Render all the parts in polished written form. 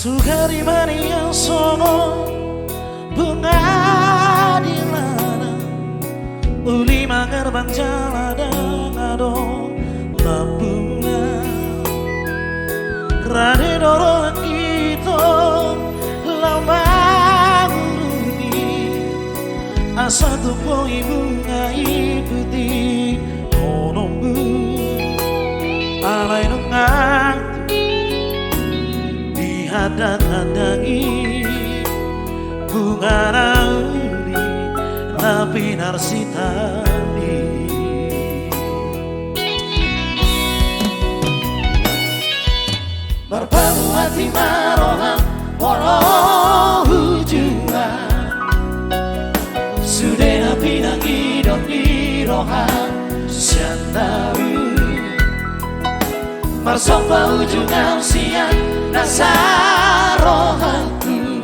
Sugari Maria sono bunga di mana uli mangerbang jalan ado labunga rade dorong kita lambang uruni asa tupo bunga iputi onombu alai nungang dihadang-hadangi bunga nauri tapi narsitani berparu hati marohan walau hujuan sudah pinang hidup di rohan siandaru marsomba ujungan siang rasa rohanku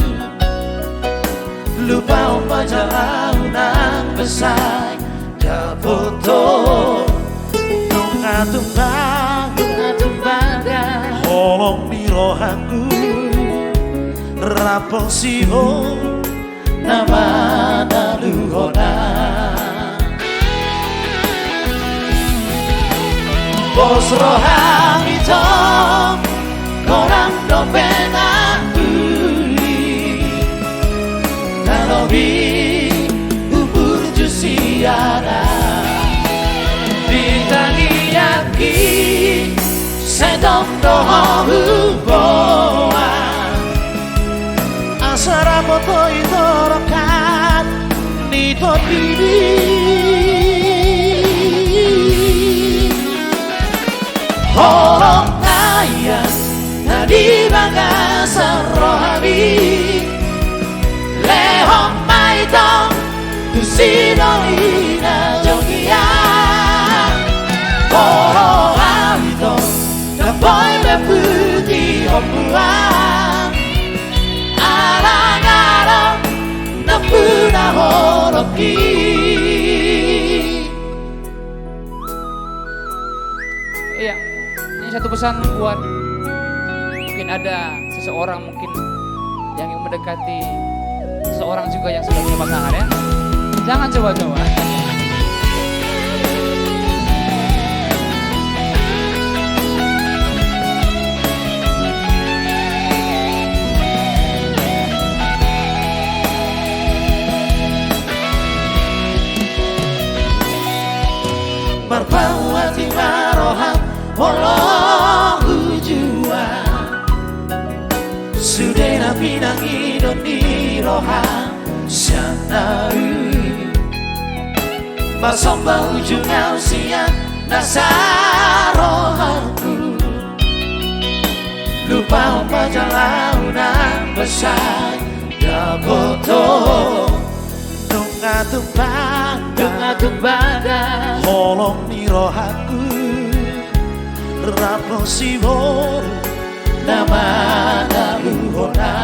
lupa perjalanan besar Jaboto Nunga-tumbang Holong di rohanku Rapong siho Nama naluhona Bos rohang itu Korang dompena uli Kalau di ubur jusiara Bitangi yaki Sedong doho huboa Asara moto idorokan Nito bibi Holong ayat Nadi bagasar rohabi Lehong maitong Tusidolina jogia Koro alito Napoy beputi opuan Arang-arang Napuna horoki Iya, ini satu pesan buat mungkin ada seseorang mungkin yang ingin mendekati seseorang juga yang sudah punya pasangan ya. Jangan coba-coba. Marpawati maroham Walau hujuan Sudah pinang hidup di rohan Sianaru Marsomba ujung siang Dasar rohanku Lupa perjalanan besar Jaboto Nunga-tumbang Holong di rohaku Rapong siwo Nama naluhona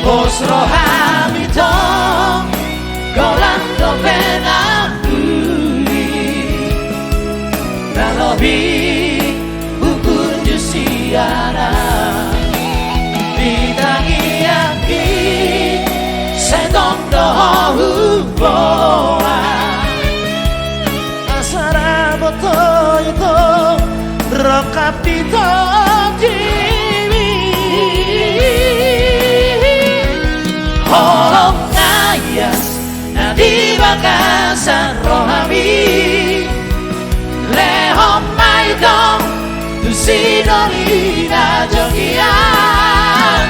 Bos roham itu Golang dopena uli Nalobi ukur jusiana Bitangi yaki Sedong doho huboa Asara boto itu Rokap itu jiwi Holong ayas Nadi bakasan rohami Lehong maitong Tusidolina jogian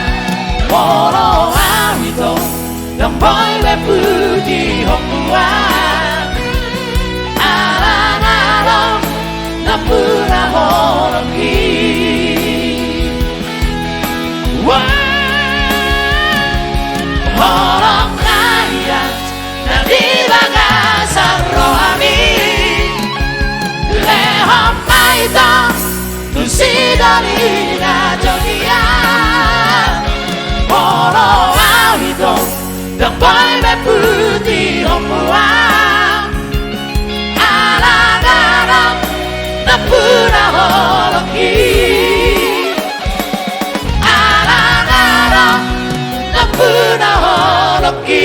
Walau awito Lamboy beputi hongkuan Alang-alang Napuna horoki Holong ayat Nadi bagasar rohami Lehong maitong Tusidolina jogian Walau awito Lamboy beputi hongkuan Alang-alang Napuna horoki pergi